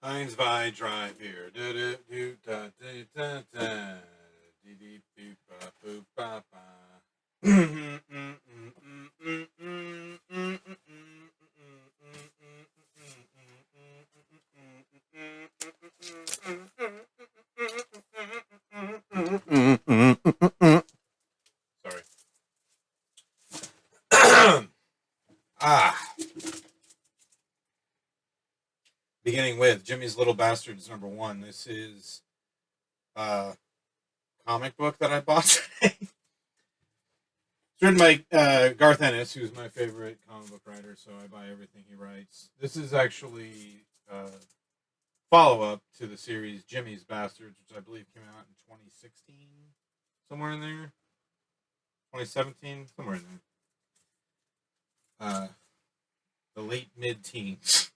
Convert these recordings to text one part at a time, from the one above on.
Heinz Drive here. Do do do da da da da. Dee dee boop ba boop ba ba. Sorry. ah. Beginning with Jimmy's Little Bastards #1. This is a comic book that I bought today. It's written by Garth Ennis, who's my favorite comic book writer, so I buy everything he writes. This is actually a follow-up to the series Jimmy's Bastards, which I believe came out in 2016, somewhere in there. 2017, somewhere in there. The late mid-teens.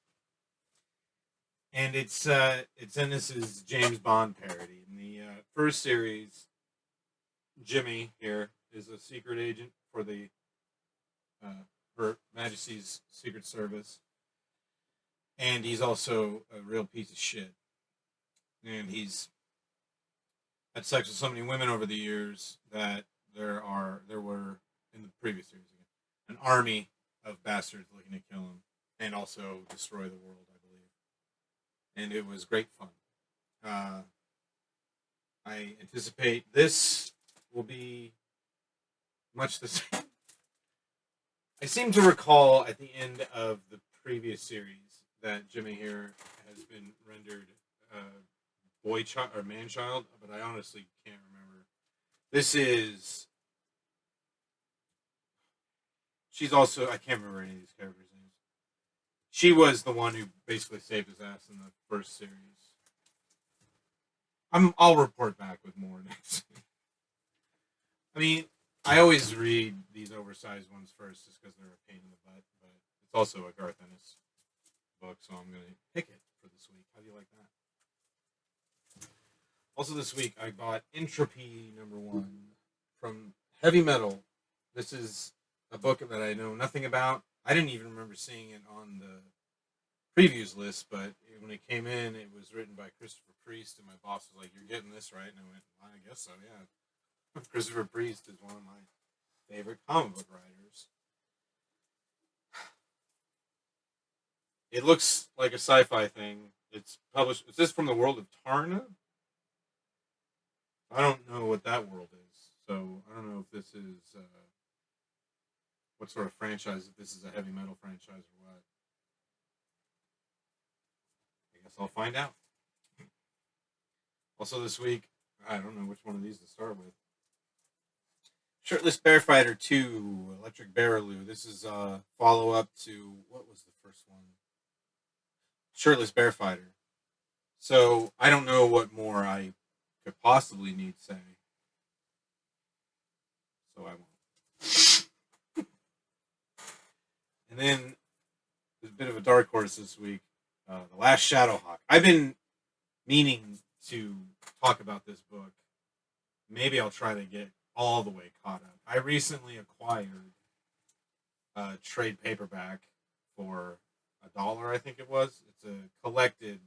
And it's Ennis's James Bond parody. In the first series, Jimmy here is a secret agent for the Her Majesty's Secret Service, and he's also a real piece of shit. And he's had sex with so many women over the years that there were in the previous series again an army of bastards looking to kill him and also destroy the world, I believe. And it was great fun. I anticipate this will be much the same. I seem to recall at the end of the previous series that Jimmy here has been rendered boy child or man child, but I honestly can't remember. This is. She's also, I can't remember any of these characters' names. She was the one who basically saved his ass in the first series. I'll report back with more next week. I mean, I always read these oversized ones first just because they're a pain in the butt, but it's also a Garth Ennis book, so I'm going to pick it for this week. How do you like that? Also this week, I bought Entropy #1 from Heavy Metal. This is a book that I know nothing about. I didn't even remember seeing it on the previews list, but when it came in, it was written by Christopher Priest, and my boss was like, "You're getting this, right?" And I went, well, "I guess so, yeah." Christopher Priest is one of my favorite comic book writers. It looks like a sci-fi thing. It's published. Is this from the world of Tarna? I don't know what that world is, so I don't know if this is what sort of franchise. If this is a heavy metal franchise or what. I guess I'll find out. Also this week, I don't know which one of these to start with. Shirtless Bear Fighter 2, Electric Bearaloo. This is a follow-up to, what was the first one? Shirtless Bear Fighter. So, I don't know what more I could possibly need to say. So I won't. And then, there's a bit of a dark horse this week. The Last Shadowhawk. I've been meaning to talk about this book. Maybe I'll try to get all the way caught up. I recently acquired a trade paperback for $1, I think it was. It's a collected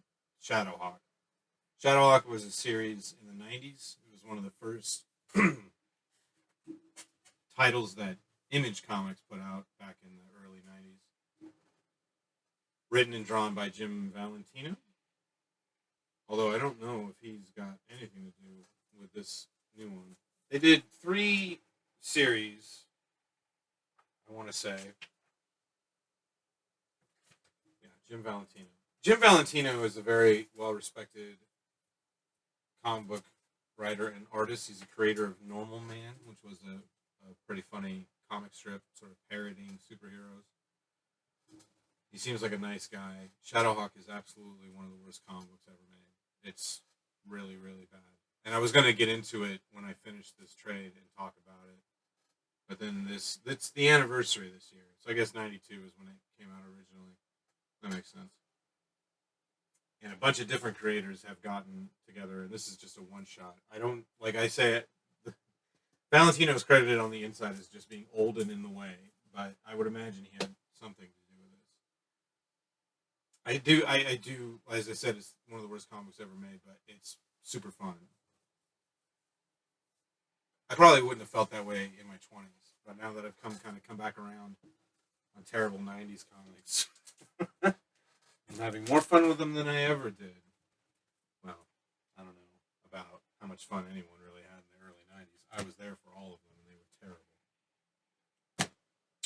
Shadowhawk. Shadowhawk was a series in the 90s. It was one of the first titles that Image Comics put out back in the early 90s. Written and drawn by Jim Valentino. Although I don't know if he's got anything to do with this new one. They did 3 series, I want to say. Yeah, Jim Valentino. Jim Valentino is a very well-respected comic book writer and artist. He's a creator of Normal Man, which was a pretty funny comic strip, sort of parodying superheroes. He seems like a nice guy. Shadowhawk is absolutely one of the worst comic books ever made. It's really, really bad. And I was going to get into it when I finished this trade and talk about it. But then it's the anniversary this year. So I guess 92 is when it came out originally. That makes sense. And a bunch of different creators have gotten together. And this is just a one-shot. I don't, like I say, Valentino is credited on the inside as just being old and in the way. But I would imagine he had something to do with this. I do. As I said, it's one of the worst comics ever made, but it's super fun. I probably wouldn't have felt that way in my 20s, but now that I've come back around on terrible '90s comics, I'm having more fun with them than I ever did. Well, I don't know about how much fun anyone really had in the early '90s. I was there for all of them, and they were terrible.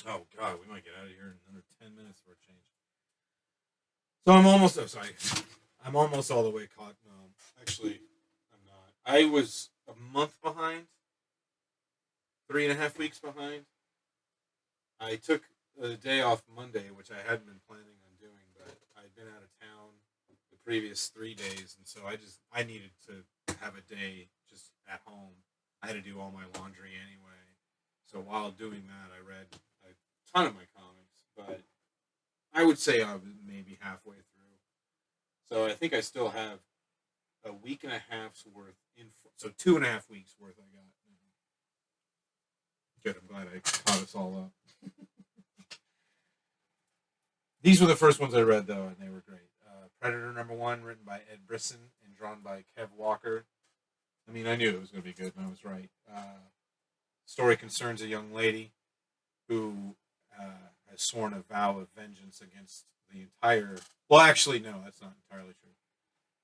Oh God, we might get out of here in another 10 minutes for a change. So I'm almost. Oh, sorry. I'm almost all the way caught. No, actually, I'm not. I was a month behind, 3.5 weeks behind. I took a day off Monday, which I hadn't been planning on doing, but I'd been out of town the previous 3 days, and so I needed to have a day just at home. I had to do all my laundry anyway. So while doing that, I read a ton of my comics, but I would say I was maybe halfway through. So I think I still have a week and a half's worth so 2.5 weeks worth I got. Good. I'm glad I caught us all up. These were the first ones I read though, and they were great. Predator #1, written by Ed Brisson and drawn by Kev Walker. I mean, I knew it was going to be good, and I was right. Story concerns a young lady who has sworn a vow of vengeance against the entire. Well, actually, no, that's not entirely true.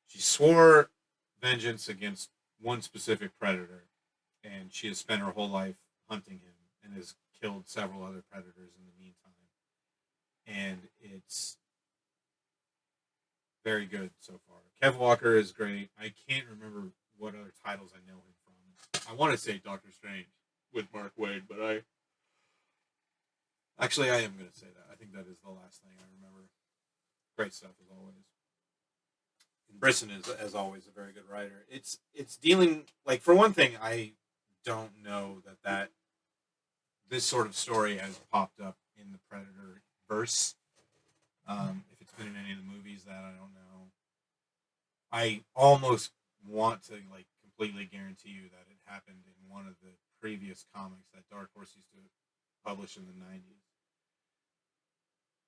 She swore vengeance against one specific predator, and she has spent her whole life hunting him and has killed several other predators in the meantime. And it's very good so far. Kev Walker is great. I can't remember what other titles I know him from. I want to say Doctor Strange with Mark Waid, but I am going to say that. I think that is the last thing I remember. Great stuff as always. And Brisson is, as always, a very good writer. It's dealing like for one thing, I don't know that this sort of story has popped up in the Predator verse. If it's been in any of the movies, that I don't know. I almost want to like completely guarantee you that it happened in one of the previous comics that Dark Horse used to publish in the '90s.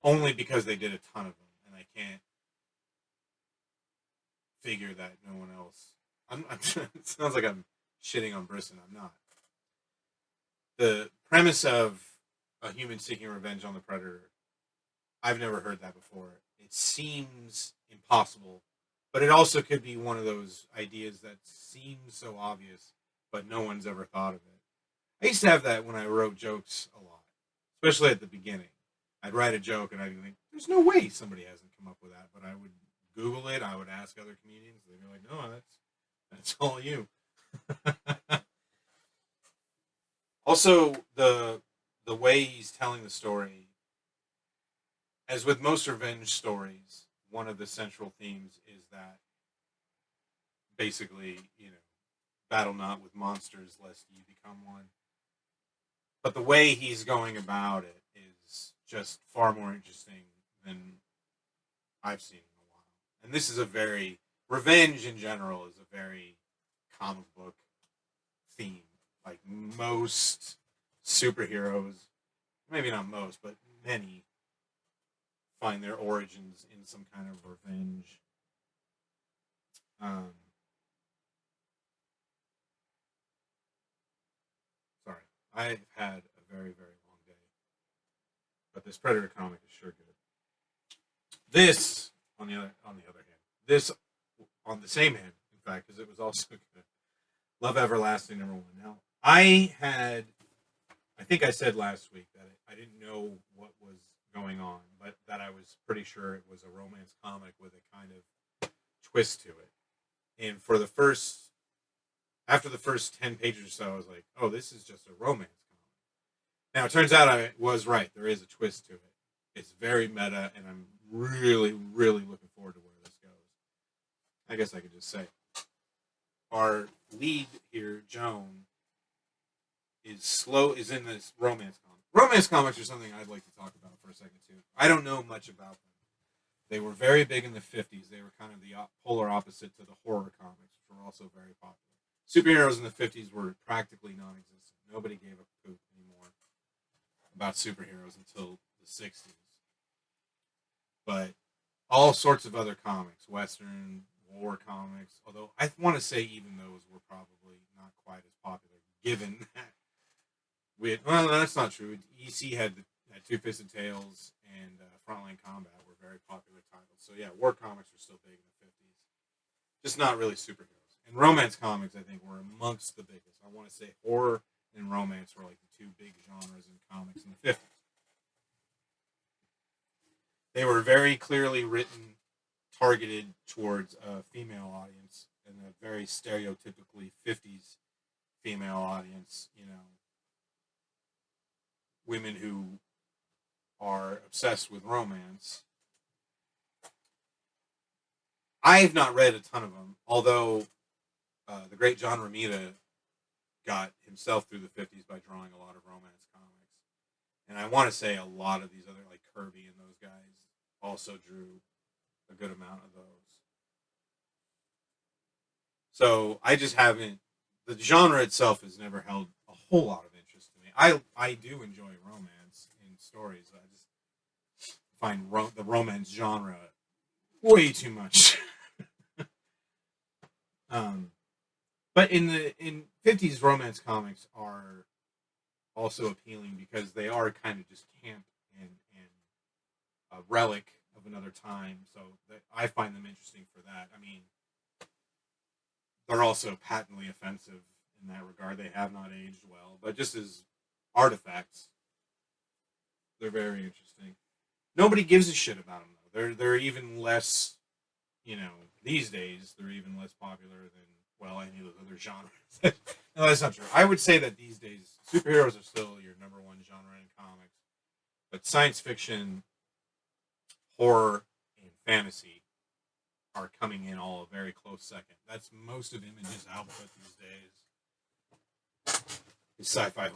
Only because they did a ton of them, and I can't figure that no one else. It sounds like I'm shitting on Brisson. I'm not. The premise of a human seeking revenge on the predator, I've never heard that before. It seems impossible, but it also could be one of those ideas that seems so obvious, but no one's ever thought of it. I used to have that when I wrote jokes a lot, especially at the beginning. I'd write a joke and I'd think, "There's no way somebody hasn't come up with that." But I would Google it. I would ask other comedians. They'd be like, "No, that's all you." Also, the way he's telling the story, as with most revenge stories, one of the central themes is that basically, battle not with monsters lest you become one. But the way he's going about it is just far more interesting than I've seen in a while. And this is a very revenge in general is a very comic book theme. Like most superheroes, maybe not most, but many find their origins in some kind of revenge. Um, Sorry, I've had a very, very long day, but this Predator comic is sure good. This, on the other hand, this on the same hand, in fact, because it was also good. Love Everlasting #1. Now, I think I said last week that I didn't know what was going on, but that I was pretty sure it was a romance comic with a kind of twist to it. And after the first 10 pages or so, I was like, oh, this is just a romance comic. Now, it turns out I was right. There is a twist to it. It's very meta, and I'm really, really looking forward to where this goes. I guess I could just say. Our lead here, Joan, is in this romance comic. Romance comics are something I'd like to talk about for a second, too. I don't know much about them. They were very big in the 50s. They were kind of the polar opposite to the horror comics, which were also very popular. Superheroes in the 50s were practically non-existent. Nobody gave a poop anymore about superheroes until the 60s. But all sorts of other comics, Western, war comics. Although I want to say even those were probably not quite as popular, given that well, no, that's not true. EC had Two Fisted Tales and Frontline Combat were very popular titles. So yeah, war comics were still big in the 50s, just not really superheroes. And romance comics, I think, were amongst the biggest. I want to say horror and romance were like the two big genres in comics in the 50s. They were very clearly written, targeted towards a female audience and a very stereotypically 50s female audience. You know, women who are obsessed with romance. I've not read a ton of them, although the great John Romita got himself through the 50s by drawing a lot of romance comics. And I want to say a lot of these other, like Kirby and those guys, also drew a good amount of those. So I just haven't, the genre itself has never held a whole lot of interest to me. I do enjoy romance in stories. I just find the romance genre way too much. But in 50s romance comics are also appealing because they are kind of just camp and a relic of another time. So I find them interesting for that. I mean, they're also patently offensive in that regard. They have not aged well, but just as artifacts, they're very interesting. Nobody gives a shit about them though. They're even less, you know, these days they're even less popular than well any of those other genres. No, that's not true. I would say that these days superheroes are still your number one genre in comics, but science fiction, horror, and fantasy are coming in all a very close second. That's most of Image's output these days. Is sci-fi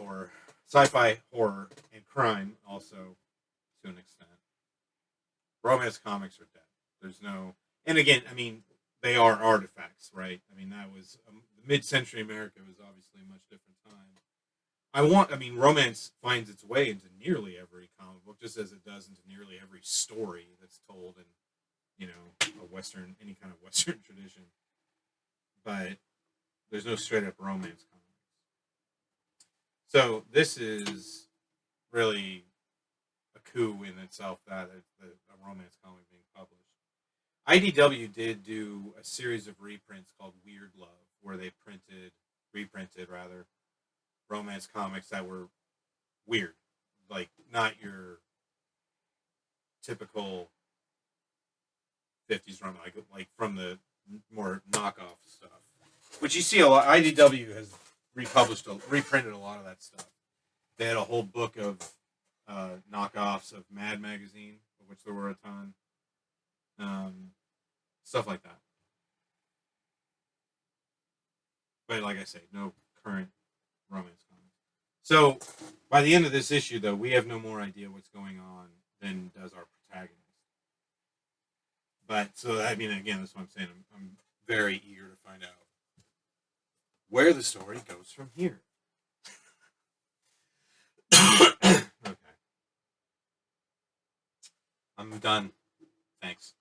horror, and crime also to an extent. Romance comics are dead. There's no, and again, I mean, they are artifacts, right? I mean, that was mid-century America was obviously a much different time. I mean, romance finds its way into nearly every comic book, just as it does into nearly every story that's told in, you know, a Western, any kind of Western tradition. But there's no straight up romance comics. So this is really a coup in itself that a romance comic being published. IDW did do a series of reprints called Weird Love, where they reprinted rather, romance comics that were weird, like not your typical 50s romance, like from the more knockoff stuff, which you see a lot. IDW has reprinted a lot of that stuff. They had a whole book of knockoffs of Mad Magazine, of which there were a ton. Stuff like that. But like I say, no current romance comics. So by the end of this issue, though, we have no more idea what's going on than does our protagonist. But so I mean, again, that's what I'm saying. I'm very eager to find out where the story goes from here. Okay, I'm done. Thanks.